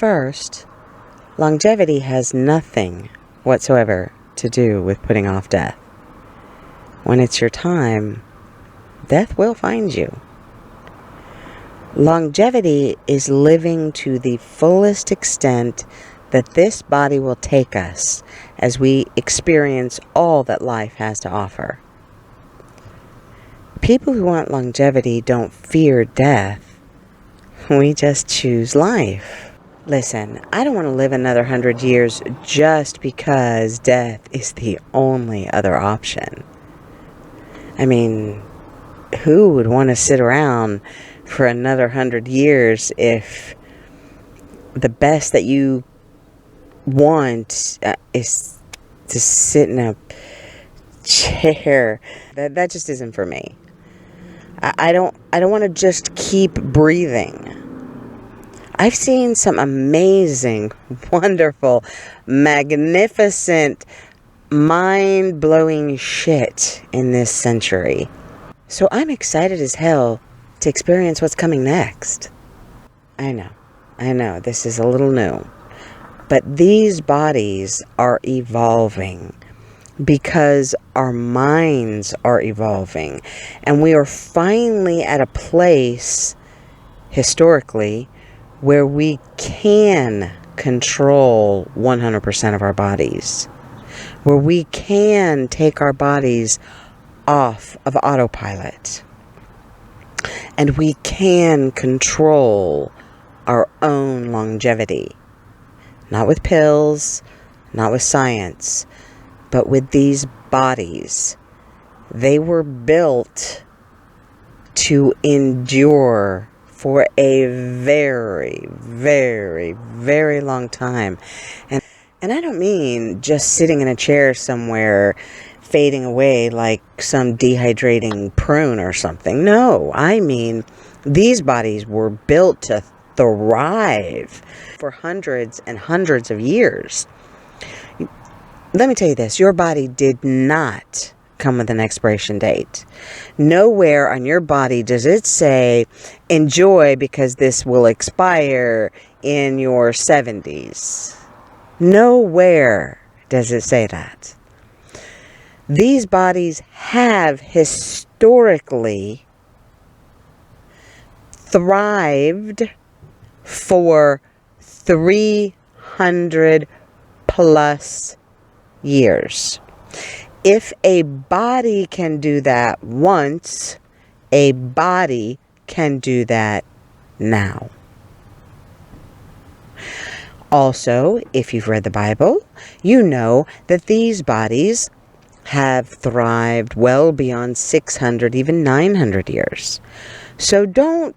First, longevity has nothing whatsoever to do with putting off death. When it's your time, death will find you. Longevity is living to the fullest extent that this body will take us as we experience all that life has to offer. People who want longevity don't fear death. We just choose life. Listen, I don't want to live another 100 years just because death is the only other option. I mean, who would want to sit around for another 100 years if the best that you want is to sit in a chair? That just isn't for me. I don't want to just keep breathing. I've seen some amazing, wonderful, magnificent, mind-blowing shit in this century. So I'm excited as hell to experience what's coming next. I know, this is a little new. But these bodies are evolving because our minds are evolving. And we are finally at a place, historically, where we can control 100% of our bodies. Where we can take our bodies off of autopilot. And we can control our own longevity. Not with pills, not with science, but with these bodies. They were built to endure for a very, very, very long time. And I don't mean just sitting in a chair somewhere fading away like some dehydrating prune or something. No, I mean these bodies were built to thrive for hundreds and hundreds of years. Let me tell you this, your body did not come with an expiration date. Nowhere on your body does it say, enjoy because this will expire in your 70s. Nowhere does it say that. These bodies have historically thrived for 300 plus years. If a body can do that once, a body can do that now. Also, if you've read the Bible, you know that these bodies have thrived well beyond 600, even 900 years. So don't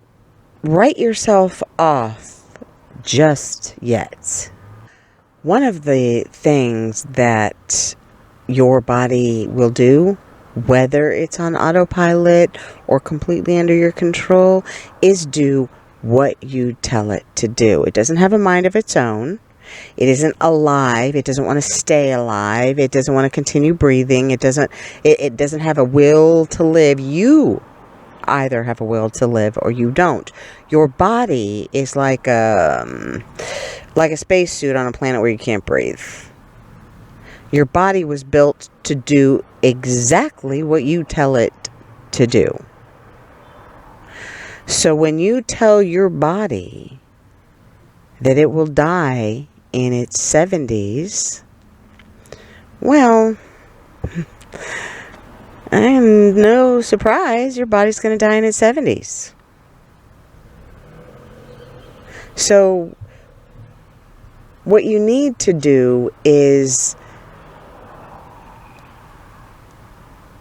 write yourself off just yet. One of the things that your body will do, whether it's on autopilot or completely under your control, is do what you tell it to do. It doesn't have a mind of its own. It isn't alive. It doesn't want to stay alive. It doesn't want to continue breathing. It doesn't have a will to live. You either have a will to live or you don't. Your body is like a spacesuit on a planet where you can't breathe. Your body was built to do exactly what you tell it to do. So when you tell your body that it will die in its 70s, well, and no surprise, your body's going to die in its 70s. So what you need to do is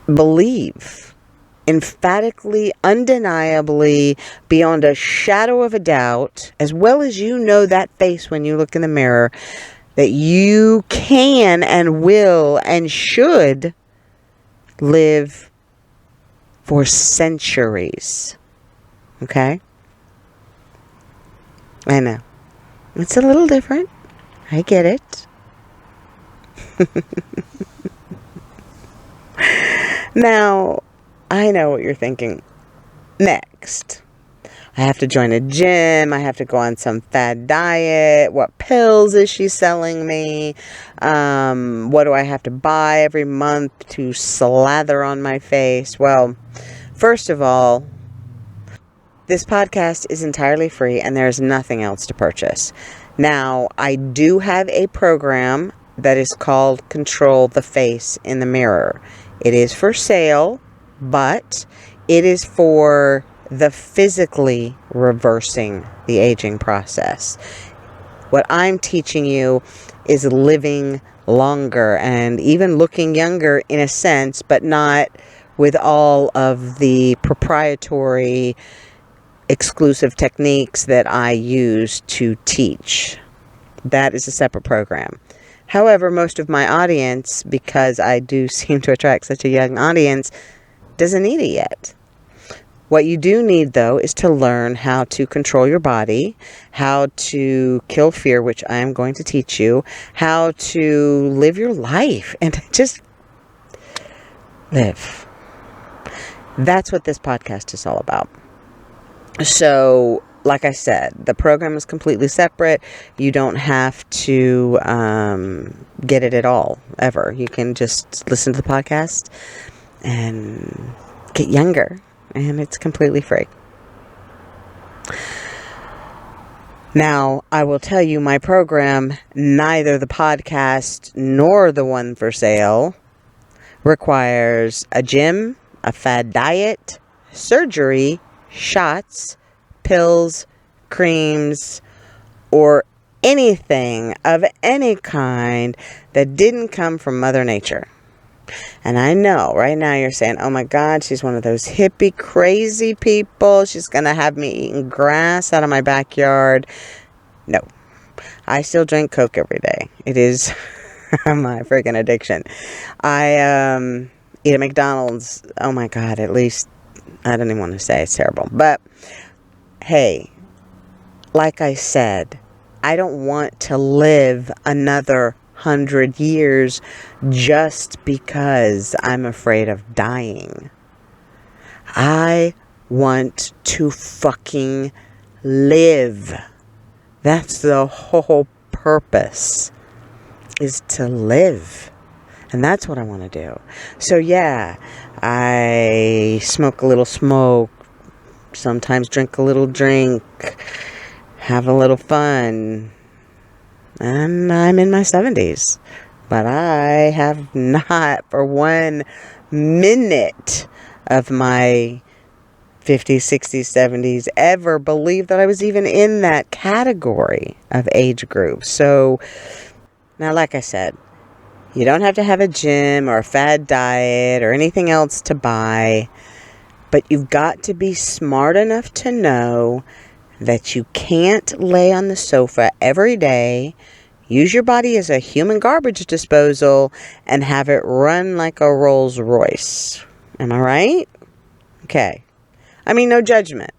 believe emphatically, undeniably, beyond a shadow of a doubt, as well as you know that face when you look in the mirror, that you can and will and should live for centuries. Okay? I know. It's a little different. I get it. Now, I know what you're thinking. Next, I have to join a gym. I have to go on some fad diet. What pills is she selling me? What do I have to buy every month to slather on my face? Well, first of all, this podcast is entirely free and there's nothing else to purchase. Now, I do have a program that is called Control the Face in the Mirror. It is for sale, but it is for the physically reversing the aging process. What I'm teaching you is living longer and even looking younger in a sense, but not with all of the proprietary exclusive techniques that I use to teach. That is a separate program. However, most of my audience, because I do seem to attract such a young audience, doesn't need it yet. What you do need, though, is to learn how to control your body, how to kill fear, which I am going to teach you, how to live your life, and just live. That's what this podcast is all about. So, like I said, the program is completely separate. You don't have to get it at all, ever. You can just listen to the podcast and get younger. And it's completely free. Now, I will tell you, my program, neither the podcast nor the one for sale, requires a gym, a fad diet, surgery, shots, pills, creams, or anything of any kind that didn't come from Mother Nature. And I know right now you're saying, oh my God, she's one of those hippie crazy people. She's going to have me eating grass out of my backyard. No, I still drink Coke every day. It is my freaking addiction. I eat at McDonald's. Oh my God, at least, I don't even want to say, it's terrible. But hey, like I said, I don't want to live another 100 years just because I'm afraid of dying. I want to fucking live. That's the whole purpose, is to live. And that's what I want to do. So yeah, I smoke a little smoke, sometimes drink a little drink, have a little fun. And I'm in my 70s. But I have not for 1 minute of my 50s, 60s, 70s ever believed that I was even in that category of age group. So, now like I said, you don't have to have a gym or a fad diet or anything else to buy. But you've got to be smart enough to know that you can't lay on the sofa every day, use your body as a human garbage disposal, and have it run like a Rolls Royce. Am I right? Okay. I mean, no judgment.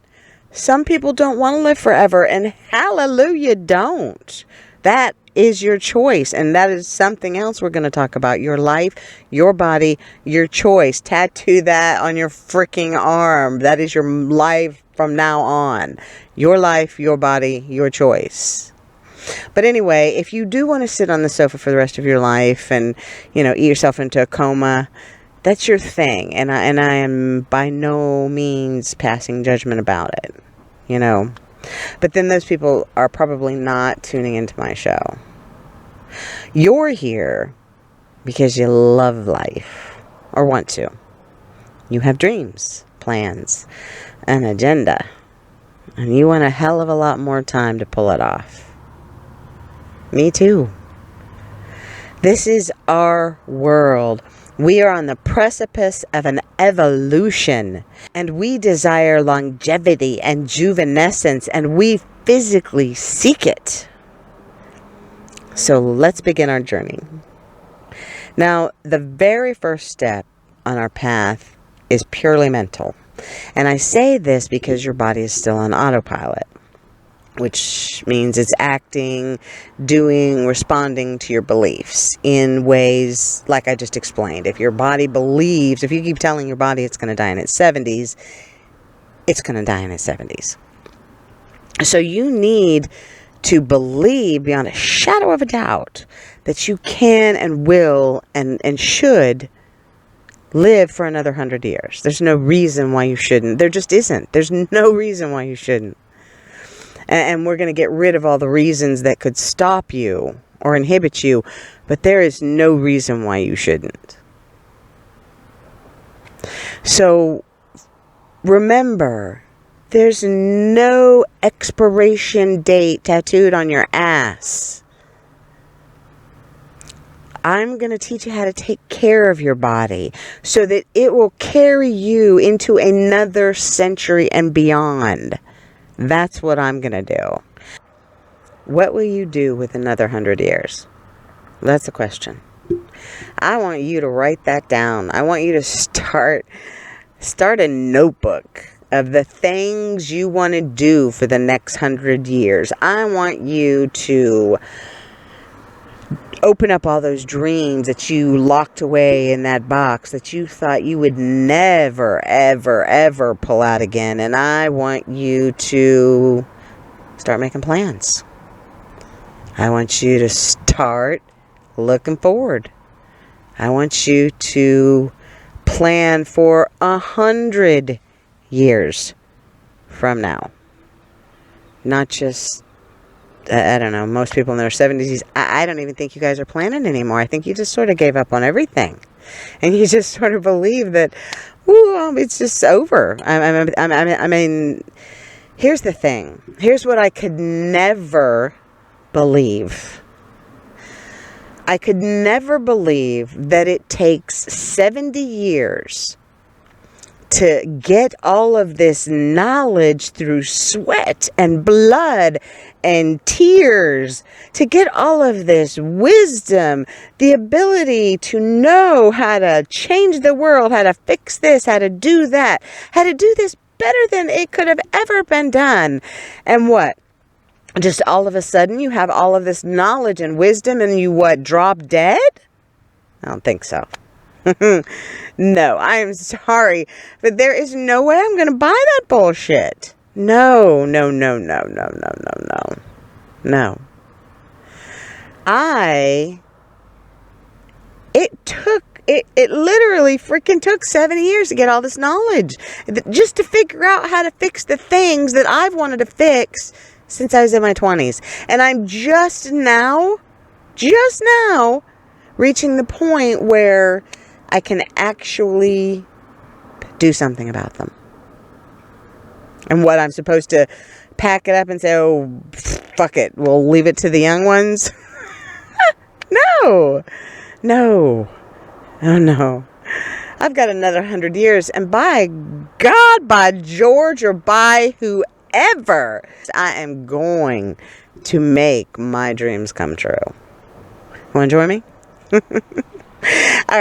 Some people don't want to live forever, and hallelujah, don't. That is your choice, and that is something else we're going to talk about. Your life, your body, your choice. Tattoo that on your freaking arm. That is your life from now on. Your life, your body, your choice. But anyway, if you do want to sit on the sofa for the rest of your life and, eat yourself into a coma, that's your thing. And I am by no means passing judgment about it, But then those people are probably not tuning into my show. You're here because you love life, or want to. You have dreams, plans, an agenda, and you want a hell of a lot more time to pull it off. Me too. This is our world. We are on the precipice of an evolution, and we desire longevity and juvenescence, and we physically seek it. So let's begin our journey. Now, the very first step on our path is purely mental. And I say this because your body is still on autopilot, which means it's acting, doing, responding to your beliefs in ways like I just explained. If your body believes, if you keep telling your body it's going to die in its 70s, it's going to die in its 70s. So you need to believe beyond a shadow of a doubt that you can and will and should live for another 100 years. There's no reason why you shouldn't. There just isn't. There's no reason why you shouldn't. And we're going to get rid of all the reasons that could stop you or inhibit you, but there is no reason why you shouldn't. So remember, there's no expiration date tattooed on your ass. I'm going to teach you how to take care of your body so that it will carry you into another century and beyond. That's what I'm going to do. What will you do with another 100 years? That's the question. I want you to write that down. I want you to start a notebook of the things you want to do for the next 100 years. I want you to open up all those dreams that you locked away in that box that you thought you would never, ever, ever pull out again. And I want you to start making plans. I want you to start looking forward. I want you to plan for 100 years from now. Not just, I don't know, most people in their 70s, I don't even think you guys are planning anymore. I think you just sort of gave up on everything. And you just sort of believe that, it's just over. I mean, here's the thing. Here's what I could never believe. I could never believe that it takes 70 years to get all of this knowledge through sweat and blood and tears, to get all of this wisdom, the ability to know how to change the world, how to fix this, how to do that, how to do this better than it could have ever been done. And what? Just all of a sudden you have all of this knowledge and wisdom and you drop dead? I don't think so. No, I am sorry, but there is no way I'm going to buy that bullshit. No. It literally freaking took 7 years to get all this knowledge. Just to figure out how to fix the things that I've wanted to fix since I was in my 20s. And I'm just now reaching the point where I can actually do something about them. And what, I'm supposed to pack it up and say, oh, fuck it, we'll leave it to the young ones? No. Oh, no. I've got another 100 years, and by God, by George, or by whoever, I am going to make my dreams come true. Want to join me? All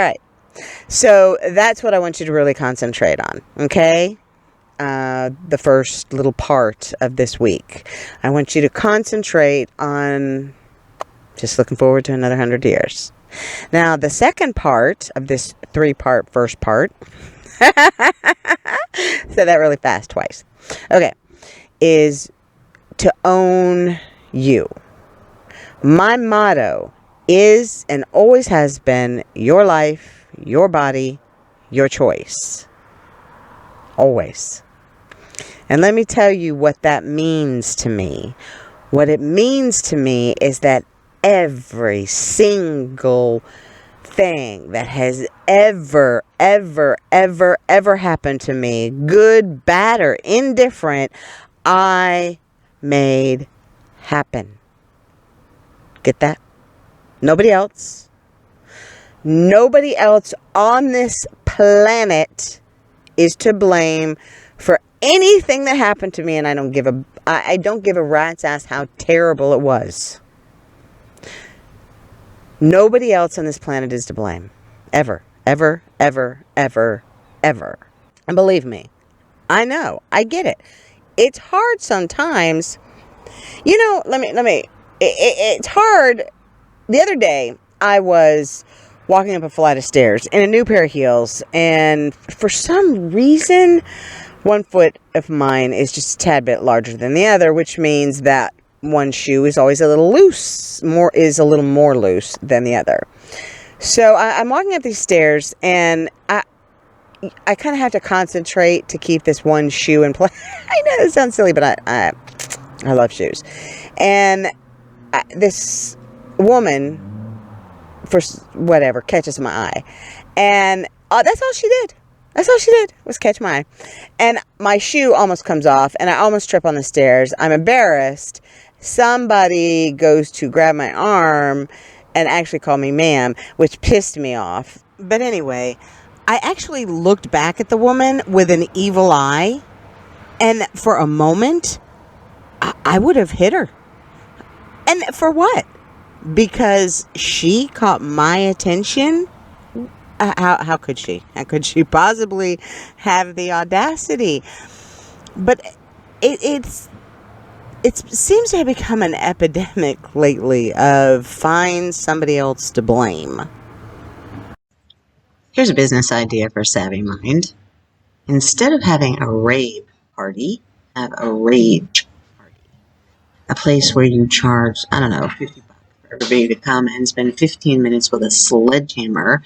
right. So that's what I want you to really concentrate on, okay? The first little part of this week. I want you to concentrate on just looking forward to another 100 years. Now, the second part of this 3-part first part, said that really fast twice, okay, is to own you. My motto is and always has been your life, your body, your choice. Always. And let me tell you what that means to me. What it means to me is that every single thing that has ever happened to me, good, bad, or indifferent, I made happen. Get that? Nobody else on this planet is to blame for anything that happened to me, and I don't give a rat's ass how terrible it was. Nobody else on this planet is to blame. Ever. And believe me, I know. I get it. It's hard sometimes. It's hard. The other day, I was walking up a flight of stairs in a new pair of heels, and for some reason, One foot of mine is just a tad bit larger than the other, which means that one shoe is always a little loose, a little more loose than the other. So I'm walking up these stairs, and I kind of have to concentrate to keep this one shoe in place. I know it sounds silly, but I love shoes. And this woman, for whatever, catches my eye. And that's all she did. That's all she did, was catch my eye. And my shoe almost comes off, and I almost trip on the stairs. I'm embarrassed. Somebody goes to grab my arm and actually call me ma'am, which pissed me off. But anyway, I actually looked back at the woman with an evil eye, and for a moment, I would have hit her. And for what? Because she caught my attention? How could she? How could she possibly have the audacity? But it seems to have become an epidemic lately of find somebody else to blame. Here's a business idea for a savvy mind. Instead of having a rave party, have a rage party. A place where you charge, I don't know, $50 for everybody to come and spend 15 minutes with a sledgehammer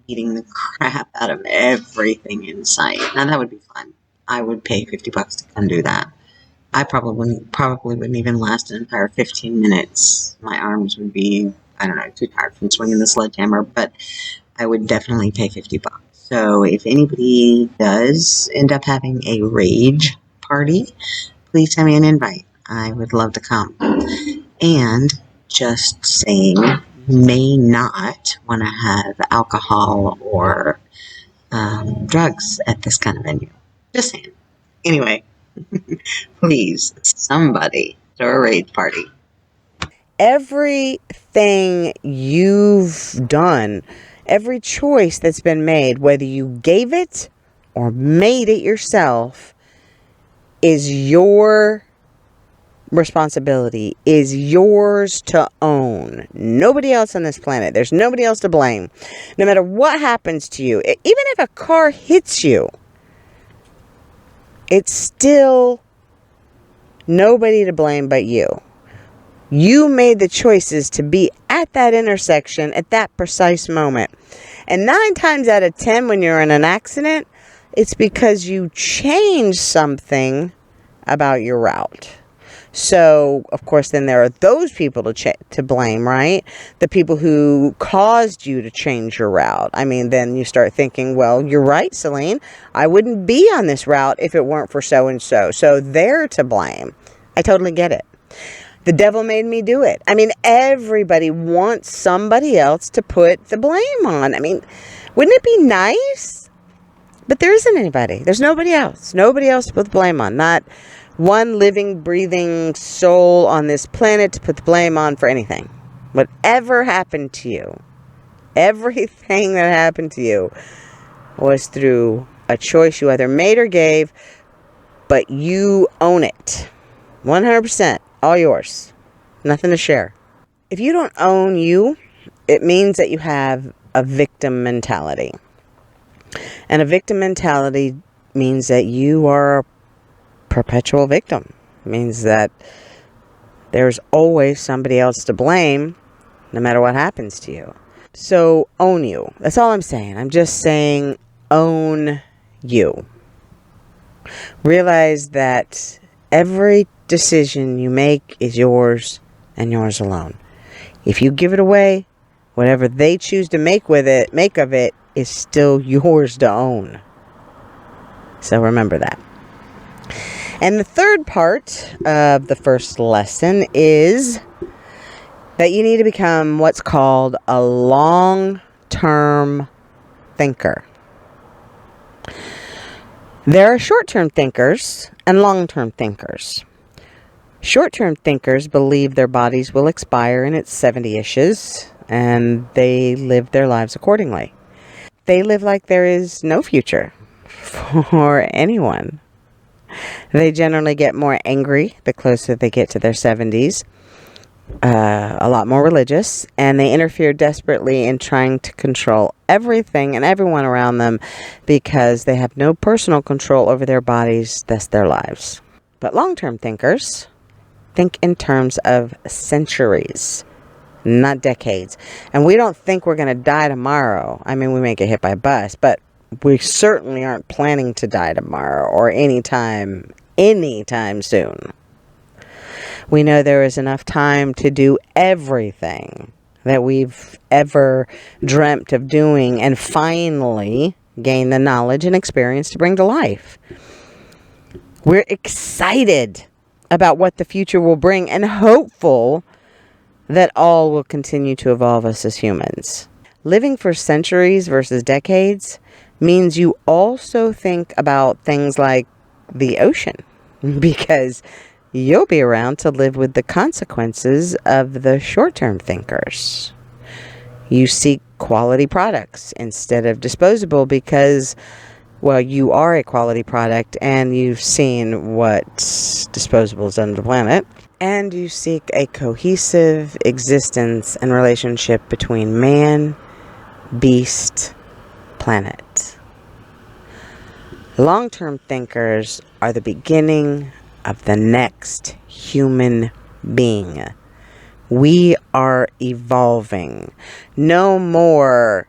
beating the crap out of everything in sight. Now that would be fun. I would pay $50 to come do that. I probably wouldn't even last an entire 15 minutes. My arms would be, I don't know, too tired from swinging the sledgehammer, but I would definitely pay $50. So if anybody does end up having a rage party, please send me an invite. I would love to come. And just saying, may not want to have alcohol or drugs at this kind of venue. Just saying. Anyway, please, somebody throw a rage party. Everything you've done, every choice that's been made, whether you gave it or made it yourself, is your responsibility, is yours to own. Nobody else on this planet. There's nobody else to blame. No matter what happens to you, even if a car hits you, it's still nobody to blame but you. You made the choices to be at that intersection at that precise moment. And 9 times out of 10 when you're in an accident, it's because you changed something about your route. So, of course, then there are those people to blame, right? The people who caused you to change your route. I mean, then you start thinking, well, you're right, Celine. I wouldn't be on this route if it weren't for so-and-so. So they're to blame. I totally get it. The devil made me do it. I mean, everybody wants somebody else to put the blame on. I mean, wouldn't it be nice? But there isn't anybody. There's nobody else. Nobody else to put the blame on. Not one living, breathing soul on this planet to put the blame on for anything. Whatever happened to you, everything that happened to you was through a choice you either made or gave, but you own it. 100%. All yours. Nothing to share. If you don't own you, it means that you have a victim mentality. And a victim mentality means that you are a perpetual victim. It means that there's always somebody else to blame, no matter what happens to you. So own you. That's all I'm saying. I'm just saying own you. Realize that every decision you make is yours and yours alone. If you give it away, whatever they choose to make of it is still yours to own. So remember that. And the third part of the first lesson is that you need to become what's called a long-term thinker. There are short-term thinkers and long-term thinkers. Short-term thinkers believe their bodies will expire in its 70-ishes, and they live their lives accordingly. They live like there is no future for anyone. They generally get more angry the closer they get to their 70s. a lot more religious, and they interfere desperately in trying to control everything and everyone around them because they have no personal control over their bodies, thus their lives. But long-term thinkers think in terms of centuries, not decades. And we don't think we're going to die tomorrow. I mean, we may get hit by a bus, but we certainly aren't planning to die tomorrow or anytime soon. We know there is enough time to do everything that we've ever dreamt of doing and finally gain the knowledge and experience to bring to life. We're excited about what the future will bring and hopeful that all will continue to evolve us as humans. Living for centuries versus decades means you also think about things like the ocean, because you'll be around to live with the consequences of the short-term thinkers. You seek quality products instead of disposable because, well, you are a quality product and you've seen what disposables done to the planet. And you seek a cohesive existence and relationship between man, beast, planet. Long-term thinkers are the beginning of the next human being. We are evolving. No more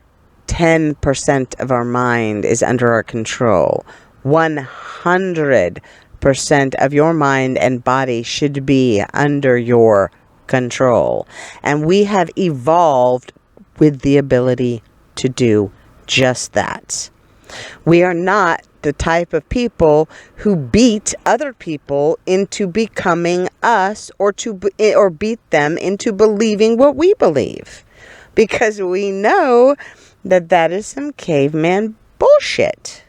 10% of our mind is under our control. 100% of your mind and body should be under your control. And we have evolved with the ability to do just that. We are not the type of people who beat other people into becoming us or beat them into believing what we believe, because we know that is some caveman bullshit.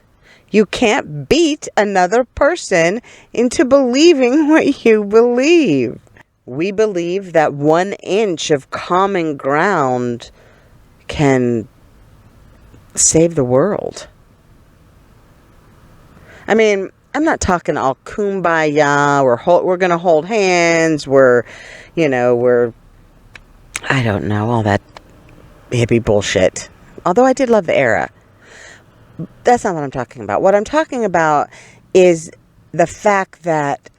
You can't beat another person into believing what you believe. We believe that 1 inch of common ground can save the world. I mean, I'm not talking all kumbaya, we're going to hold hands, we're, I don't know, all that hippie bullshit. Although I did love the era. That's not what I'm talking about. What I'm talking about is the fact that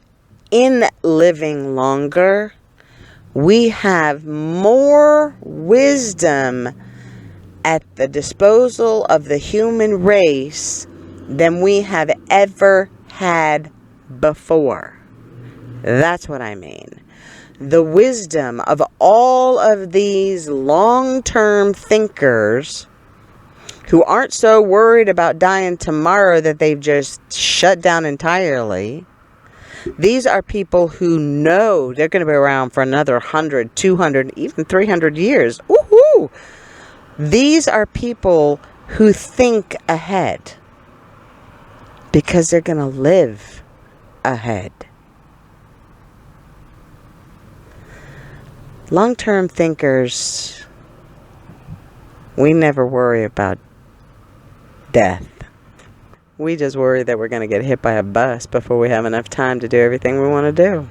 in living longer, we have more wisdom at the disposal of the human race than we have ever had before. That's what I mean. The wisdom of all of these long-term thinkers who aren't so worried about dying tomorrow that they've just shut down entirely. These are people who know they're going to be around for another 100, 200, even 300 years. Woohoo! These are people who think ahead, because they're going to live ahead. Long-term thinkers, we never worry about death. We just worry that we're going to get hit by a bus before we have enough time to do everything we want to do.